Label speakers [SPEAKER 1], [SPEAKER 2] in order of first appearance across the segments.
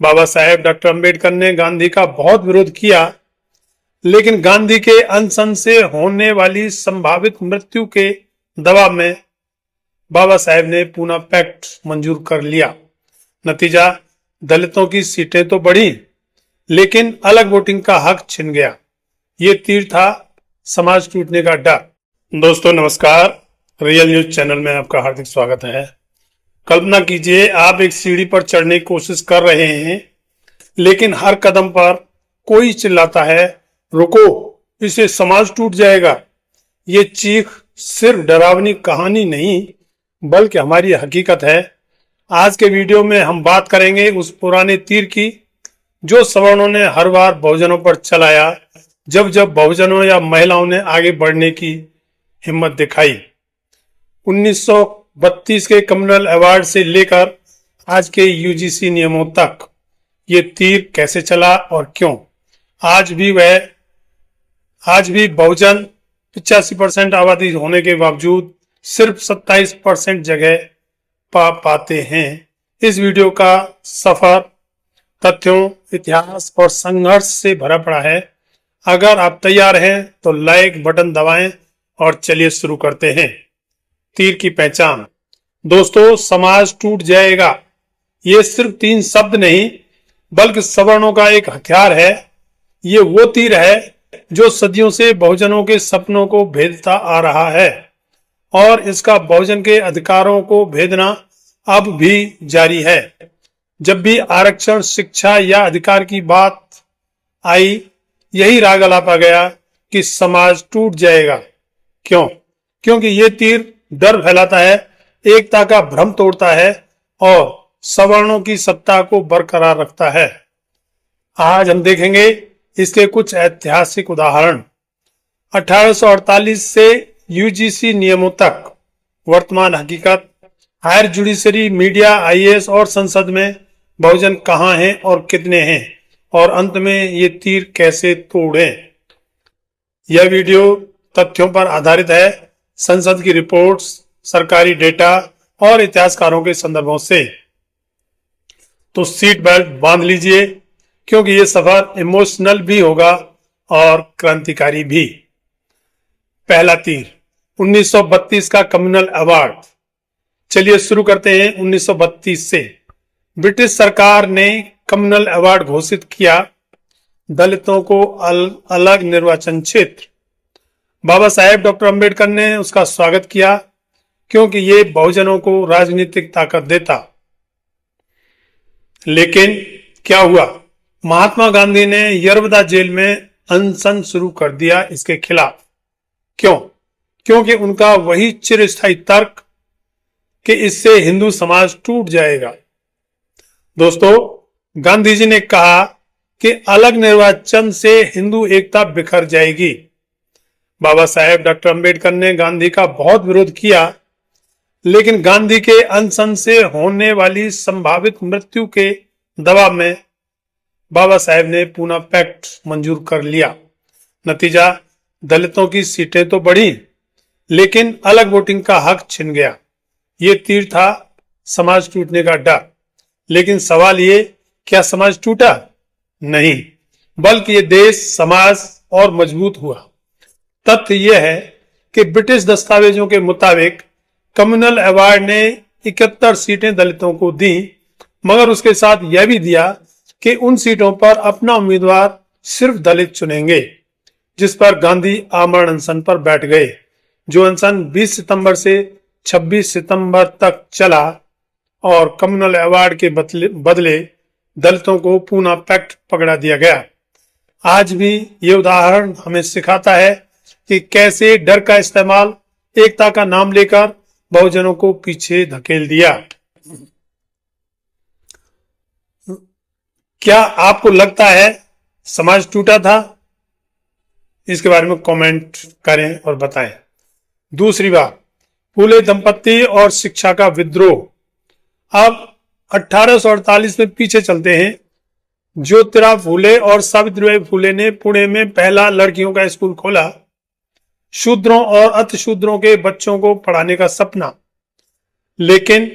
[SPEAKER 1] Baba Saheb doctor Ambedkar ने गांधी का बहुत विरोध किया, लेकिन गांधी के अनशन से होने वाली संभावित मृत्यु के दबाव में बाबा साहेब ने पूना पैक्ट मंजूर कर लिया। नतीजा, दलितों की सीटें तो बढ़ी, लेकिन अलग वोटिंग का हक छिन गया। ये तीर था समाज टूटने का डर। दोस्तों नमस्कार, रियल न्यूज चैनल में आपका हार्दिक स्वागत है। कल्पना कीजिए, आप एक सीढ़ी पर चढ़ने की कोशिश कर रहे हैं, लेकिन हर कदम पर कोई चिल्लाता है, रुको, इससे समाज टूट जाएगा। ये चीख सिर्फ डरावनी कहानी नहीं, बल्कि हमारी हकीकत है। आज के वीडियो में हम बात करेंगे उस पुराने तीर की जो सवर्णों ने हर बार बहुजनों पर चलाया जब बहुजनों या महिलाओं ने आगे बढ़ने की हिम्मत दिखाई। 1932 के कम्युनल अवार्ड से लेकर आज के यूजीसी नियमों तक ये तीर कैसे चला और क्यों। आज भी बहुजन 85% आबादी होने के बावजूद सिर्फ 27% जगह पाते हैं। इस वीडियो का सफर तथ्यों, इतिहास और संघर्ष से भरा पड़ा है। अगर आप तैयार हैं तो लाइक बटन दबाएं और चलिए शुरू करते हैं। तीर की पहचान। दोस्तों, समाज टूट जाएगा, ये सिर्फ 3 शब्द नहीं, बल्कि सवर्णों का एक हथियार है। ये वो तीर है जो सदियों से बहुजनों के सपनों को भेदता आ रहा है और इसका बहुजन के अधिकारों को भेदना अब भी जारी है। जब भी आरक्षण, शिक्षा या अधिकार की बात आई, यही राग अलापा गया कि समाज टूट जाएगा। क्यों? क्योंकि ये तीर डर फैलाता है, एकता का भ्रम तोड़ता है और सवर्णों की सत्ता को बरकरार रखता है। आज हम देखेंगे इसके कुछ ऐतिहासिक उदाहरण। 1848 से यूजीसी नियमों तक वर्तमान हकीकत, हायर जुडिशरी, मीडिया, आईएएस और संसद में बहुजन कहां हैं और कितने हैं, और अंत में ये तीर कैसे तोड़ें। यह वीडियो तथ्यों पर आधारित है, संसद की रिपोर्ट्स, सरकारी डेटा और इतिहासकारों के संदर्भों से। तो सीट बेल्ट बांध लीजिए, क्योंकि ये सफर इमोशनल भी होगा और क्रांतिकारी भी। पहला तीर, 1932 का कम्युनल अवार्ड। चलिए शुरू करते हैं 1932 से। ब्रिटिश सरकार ने कम्युनल अवार्ड घोषित किया, दलितों को अलग निर्वाचन क्षेत्र। बाबा साहेब डॉक्टर अंबेडकर ने उसका स्वागत किया, क्योंकि ये बहुजनों को राजनीतिक ताकत देता। लेकिन क्या हुआ? महात्मा गांधी ने यरवदा जेल में अनशन शुरू कर दिया इसके खिलाफ। क्यों? क्योंकि उनका वही चिरस्थायी तर्क कि इससे हिंदू समाज टूट जाएगा। दोस्तों, गांधी जी ने कहा कि अलग निर्वाचन से हिंदू एकता बिखर जाएगी। बाबा साहेब डॉक्टर अंबेडकर ने गांधी का बहुत विरोध किया, लेकिन गांधी के अनशन से होने वाली संभावित मृत्यु के दबाव में बाबा साहेब ने पूना पैक्ट मंजूर कर लिया। नतीजा, दलितों की सीटें तो बढ़ी, लेकिन अलग वोटिंग का हक छिन गया। ये तीर था समाज टूटने का डर। लेकिन सवाल ये, क्या समाज टूटा? नहीं, बल्कि ये देश, समाज और मजबूत हुआ। तथ्य यह है कि ब्रिटिश दस्तावेजों के मुताबिक कम्युनल अवार्ड ने 71 सीटें दलितों को दी, मगर उसके साथ यह भी दिया कि उन सीटों पर अपना उम्मीदवार सिर्फ दलित चुनेंगे, जिस पर गांधी आमरण अनशन पर बैठ गए, जो अनशन 20 सितंबर से 26 सितंबर तक चला और कम्युनल अवार्ड के बदले दलितों को पूना पैक्ट पकड़ा दिया गया। आज भी ये उदाहरण हमें सिखाता है कि कैसे डर का इस्तेमाल एकता का नाम लेकर बहुजनों को पीछे धकेल दिया। क्या आपको लगता है समाज टूटा था? इसके बारे में कमेंट करें और बताएं। दूसरी बात, फूले दंपत्ति और शिक्षा का विद्रोह। अब 1848 में पीछे चलते हैं। ज्योतिराव फूले और सावित्रीबाई फूले ने पुणे में पहला लड़कियों का स्कूल खोला। शूद्रों और अतिशूद्रों के बच्चों को पढ़ाने का सपना, लेकिन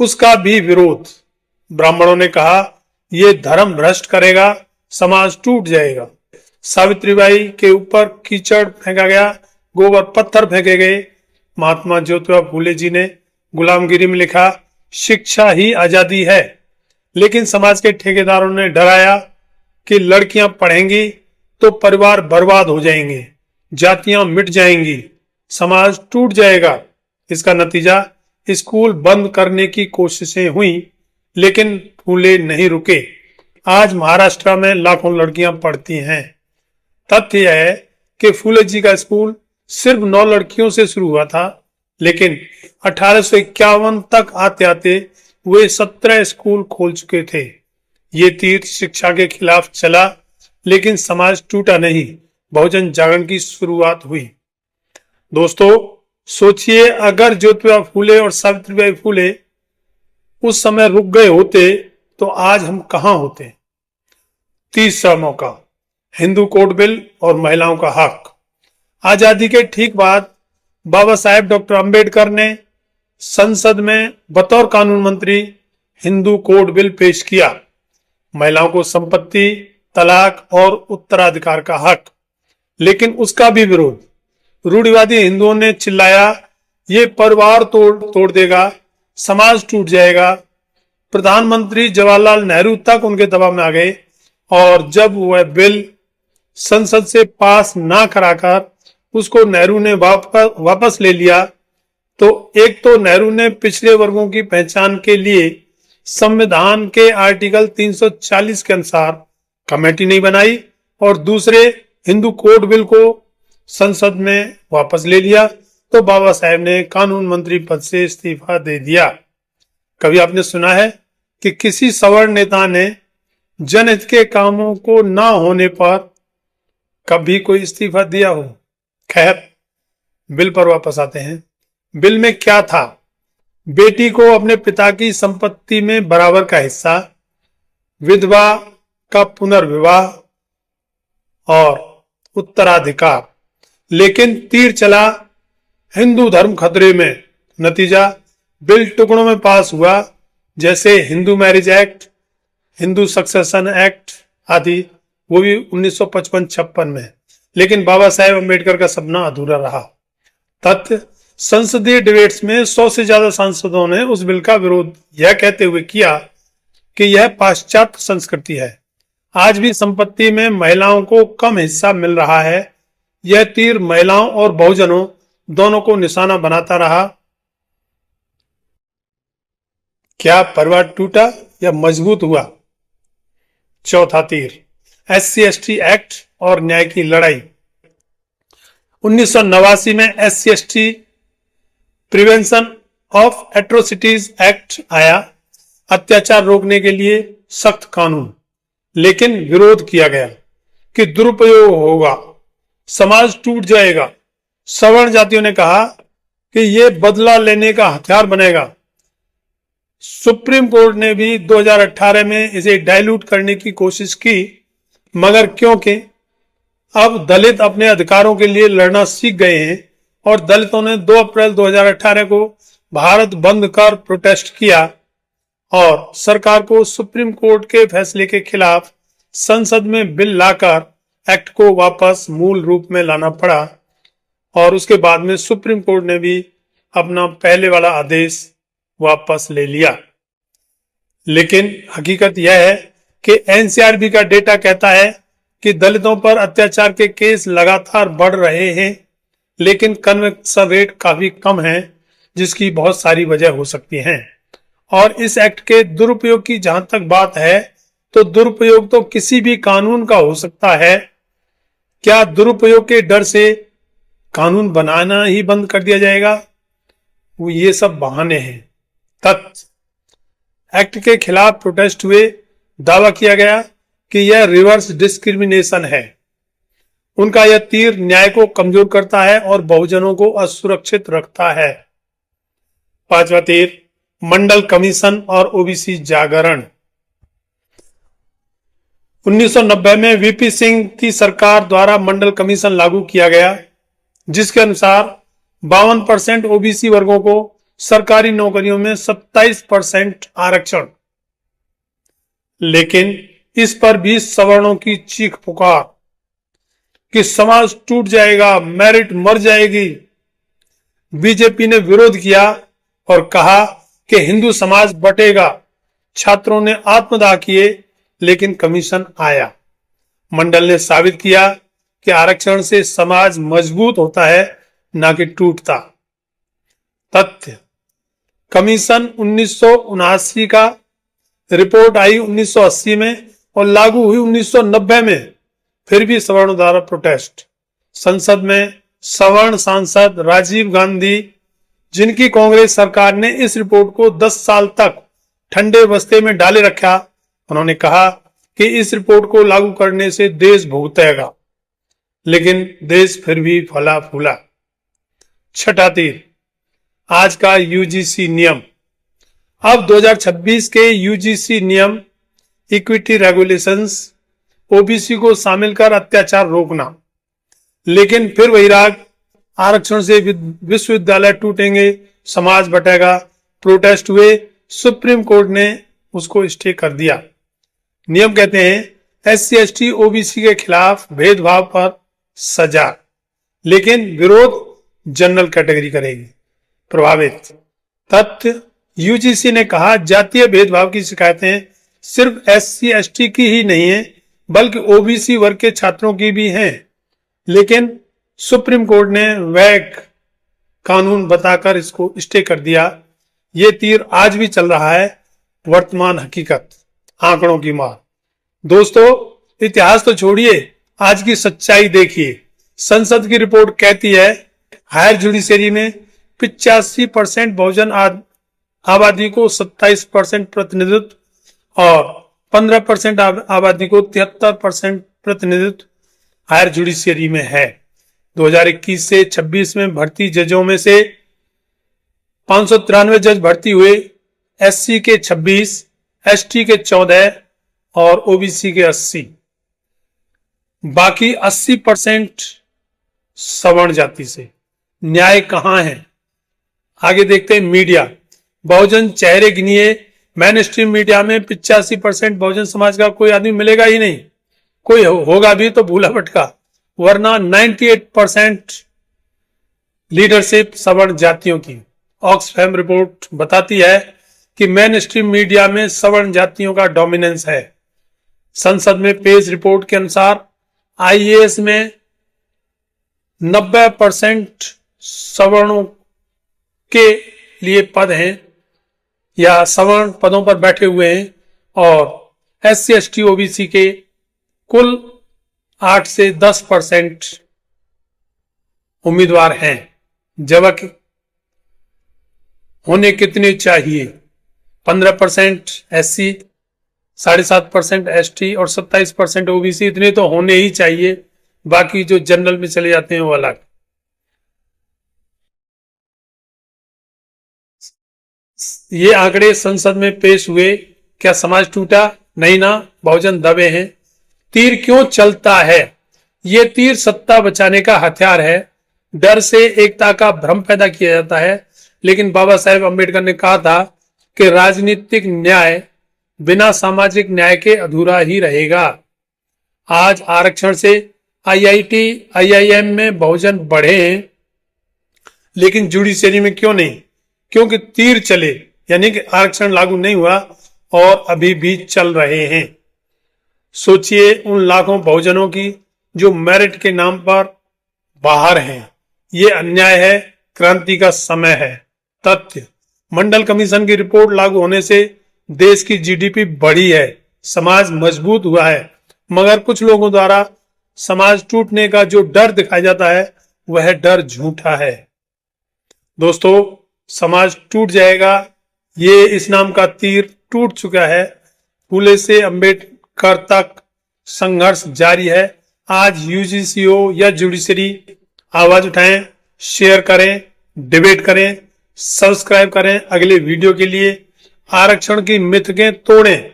[SPEAKER 1] उसका भी विरोध। ब्राह्मणों ने कहा ये धर्म भ्रष्ट करेगा, समाज टूट जाएगा। सावित्रीबाई के ऊपर कीचड़ फेंका गया, गोबर पत्थर फेंके गए। महात्मा ज्योतिबा फूले जी ने गुलामगिरी में लिखा, शिक्षा ही आजादी है। लेकिन समाज के ठेकेदारों ने डराया कि लड़कियां पढ़ेंगी तो परिवार बर्बाद हो जाएंगे, जातियां मिट जाएंगी, समाज टूट जाएगा। इसका नतीजा स्कूल बंद करने की कोशिशें हुई, लेकिन फूले नहीं रुके। आज महाराष्ट्र में लाखों लड़कियां पढ़ती हैं। तथ्य यह है कि फूले जी का स्कूल सिर्फ 9 लड़कियों से शुरू हुआ था, लेकिन 1851 तक आते आते वे 17 स्कूल खोल चुके थे। ये तीर शिक्षा के खिलाफ चला, लेकिन समाज टूटा नहीं, बहुजन जागरण की शुरुआत हुई। दोस्तों, सोचिए अगर ज्योतिबा फूले और सावित्रीबाई फूले उस समय रुक गए होते तो आज हम कहां होते। तीसरा मौका, हिंदू कोड बिल और महिलाओं का हक। आजादी के ठीक बाद बाबा साहेब डॉक्टर अंबेडकर ने संसद में बतौर कानून मंत्री हिंदू कोड बिल पेश किया। महिलाओं को संपत्ति, तलाक और उत्तराधिकार का हक। लेकिन उसका भी विरोध। रूढ़िवादी हिंदुओं ने चिल्लाया, ये परिवार तोड़ देगा, समाज टूट जाएगा। प्रधानमंत्री जवाहरलाल नेहरू तक उनके दबाव में आ गए और जब वह बिल संसद से पास ना कराकर उसको नेहरू ने वापस ले लिया, तो एक तो नेहरू ने पिछड़े वर्गों की पहचान के लिए संविधान के आर्टिकल 340 के अनुसार कमेटी नहीं बनाई और दूसरे हिंदू कोड बिल को संसद में वापस ले लिया, तो बाबा साहेब ने कानून मंत्री पद से इस्तीफा दे दिया। कभी आपने सुना है कि किसी सवर्ण नेता ने जनहित के कामों को ना होने पर कभी कोई इस्तीफा दिया हो? खैर, बिल पर वापस आते हैं। बिल में क्या था? बेटी को अपने पिता की संपत्ति में बराबर का हिस्सा, विधवा का पुनर्विवाह और उत्तराधिकार। लेकिन तीर चला हिंदू धर्म खतरे में। नतीजा, बिल टुकड़ों में पास हुआ, जैसे Hindu marriage act, Hindu succession act आदि, वो भी 1955-56 में। लेकिन बाबा साहेब अम्बेडकर का सपना अधूरा रहा। तथ्य, संसदीय डिबेट्स में 100 से ज्यादा सांसदों ने उस बिल का विरोध यह कहते हुए किया कि यह पाश्चात्य संस्कृति है। आज भी संपत्ति में महिलाओं को कम हिस्सा मिल रहा है। यह तीर महिलाओं और बहुजनों दोनों को निशाना बनाता रहा। क्या परिवार टूटा या मजबूत हुआ? चौथा तीर, SC/ST एक्ट और न्याय की लड़ाई। 1989 में SC/ST prevention of atrocities act आया, अत्याचार रोकने के लिए सख्त कानून। लेकिन विरोध किया गया कि दुरुपयोग होगा, समाज टूट जाएगा। सवर्ण जातियों ने कहा कि यह बदला लेने का हथियार बनेगा। सुप्रीम कोर्ट ने भी 2018 में इसे डाइल्यूट करने की कोशिश की, मगर क्योंकि अब दलित अपने अधिकारों के लिए लड़ना सीख गए हैं और दलितों ने 2 अप्रैल 2018 को भारत बंद कर प्रोटेस्ट किया और सरकार को सुप्रीम कोर्ट के फैसले के खिलाफ संसद में बिल लाकर एक्ट को वापस मूल रूप में लाना पड़ा और उसके बाद में सुप्रीम कोर्ट ने भी अपना पहले वाला आदेश वापस ले लिया। लेकिन हकीकत यह है कि NCRB का डेटा कहता है कि दलितों पर अत्याचार के केस लगातार बढ़ रहे हैं, लेकिन कन्विक्शन रेट काफी कम है, जिसकी बहुत सारी वजह हो सकती हैं। और इस एक्ट के दुरुपयोग की जहां तक बात है, तो दुरुपयोग तो किसी भी कानून का हो सकता है। क्या दुरुपयोग के डर से कानून बनाना ही बंद कर दिया जाएगा? वो ये सब बहाने हैं। तथ्य, एक्ट के खिलाफ प्रोटेस्ट हुए, दावा किया गया कि यह रिवर्स डिस्क्रिमिनेशन है। उनका यह तीर न्याय को कमजोर करता है और बहुजनों को असुरक्षित रखता है। पांचवा तीर, मंडल कमीशन और ओबीसी जागरण। 1990 में वीपी सिंह की सरकार द्वारा मंडल कमीशन लागू किया गया, जिसके अनुसार 52% ओबीसी वर्गों को सरकारी नौकरियों में 27% आरक्षण। लेकिन इस पर भी सवर्णों की चीख पुकार कि समाज टूट जाएगा, मेरिट मर जाएगी। बीजेपी ने विरोध किया और कहा कि हिंदू समाज बटेगा। छात्रों ने आत्मदाह किए, लेकिन कमीशन आया। मंडल ने साबित किया कि आरक्षण से समाज मजबूत होता है, ना कि टूटता। तथ्य: कमीशन 1979 का, रिपोर्ट आई 1980 में और लागू हुई 1990 में। फिर भी सवर्णों द्वारा प्रोटेस्ट। संसद में सवर्ण सांसद राजीव गांधी, जिनकी कांग्रेस सरकार ने इस रिपोर्ट को 10 साल तक ठंडे बस्ते में डाले रखा, उन्होंने कहा कि इस रिपोर्ट को लागू करने से देश भुगतेगा। लेकिन देश फिर भी फला फूला। छठा तीर, आज का यूजीसी नियम। अब 2026 के यूजीसी नियम, इक्विटी रेगुलेशंस, ओबीसी को शामिल कर अत्याचार रोकना। लेकिन फिर वही राग, आरक्षण से विश्वविद्यालय टूटेंगे, समाज बटेगा। प्रोटेस्ट हुए, सुप्रीम कोर्ट ने उसको स्टे कर दिया। नियम कहते हैं एससी एसटी ओबीसी के खिलाफ भेदभाव पर सजा, लेकिन विरोध जनरल कैटेगरी करेगी प्रभावित। तथ्य: यूजीसी ने कहा जातीय भेदभाव की शिकायतें सिर्फ एससी एसटी की ही नहीं है, बल्कि ओबीसी वर्ग के छात्रों की भी हैं। लेकिन सुप्रीम कोर्ट ने वैक कानून बताकर इसको स्टे कर दिया। ये तीर आज भी चल रहा है। वर्तमान हकीकत, आंकड़ों की मार। दोस्तों, इतिहास तो छोड़िए, आज की सच्चाई देखिए। संसद की रिपोर्ट कहती है हायर जुडिशरी में 85% बहुजन आबादी को 27% प्रतिनिधित्व और 15% आबादी को 73% प्रतिनिधित्व हायर जुडिशरी में है। 2021 से 26 में भर्ती जजों में से 593 जज भर्ती हुए। एससी के 26, एसटी के 14 और ओबीसी के 80। बाकी 80% सवर्ण जाति से। न्याय कहां है? आगे देखते हैं। मीडिया, बहुजन चेहरे गिनिए। मेन स्ट्रीम मीडिया में 85% बहुजन समाज का कोई आदमी मिलेगा ही नहीं। कोई होगा भी तो भूला भटका, वरना 98% लीडरशिप सवर्ण जातियों की। ऑक्सफैम रिपोर्ट बताती है कि मेन स्ट्रीम मीडिया में सवर्ण जातियों का डोमिनेंस है। संसद में पेश रिपोर्ट के अनुसार आईएएस में 90% सवर्णों के लिए पद हैं या सवर्ण पदों पर बैठे हुए हैं, और एससी एसटी ओबीसी के कुल 8 से 10% उम्मीदवार हैं। जबकि होने कितने चाहिए? 15% एससी, 7.5% एसटी और 27% ओबीसी। इतने तो होने ही चाहिए। बाकी जो जनरल में चले जाते हैं वो अलग। ये आंकड़े संसद में पेश हुए। क्या समाज टूटा? नहीं ना, बहुजन दबे हैं। तीर क्यों चलता है? ये तीर सत्ता बचाने का हथियार है। डर से एकता का भ्रम पैदा किया जाता है। लेकिन बाबा साहेब अम्बेडकर ने कहा था कि राजनीतिक न्याय बिना सामाजिक न्याय के अधूरा ही रहेगा। आज आरक्षण से आईआईटी आईआईएम में बहुजन बढ़े हैं, लेकिन जुडिशरी में क्यों नहीं? क्योंकि तीर चले, यानी कि आरक्षण लागू नहीं हुआ और अभी भी चल रहे हैं। सोचिए उन लाखों बहुजनों की जो मेरिट के नाम पर बाहर हैं। ये अन्याय है। क्रांति का समय है। तथ्य: मंडल कमीशन की रिपोर्ट लागू होने से देश की जीडीपी बढ़ी है, समाज मजबूत हुआ है। मगर कुछ लोगों द्वारा समाज टूटने का जो डर दिखाया जाता है, वह डर झूठा है। दोस्तों, समाज टूट जाएगा, ये इस नाम का तीर टूट चुका है। फूले से अंबेडकर तक संघर्ष जारी है। आज यूजीसी हो या जुडिशरी, आवाज उठाएं, शेयर करें, डिबेट करें, सब्सक्राइब करें अगले वीडियो के लिए। आरक्षण की मिथकें तोड़ें।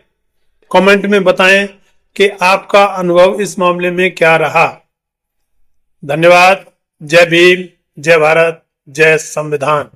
[SPEAKER 1] कमेंट में बताएं कि आपका अनुभव इस मामले में क्या रहा। धन्यवाद। जय भीम, जय भारत, जय संविधान।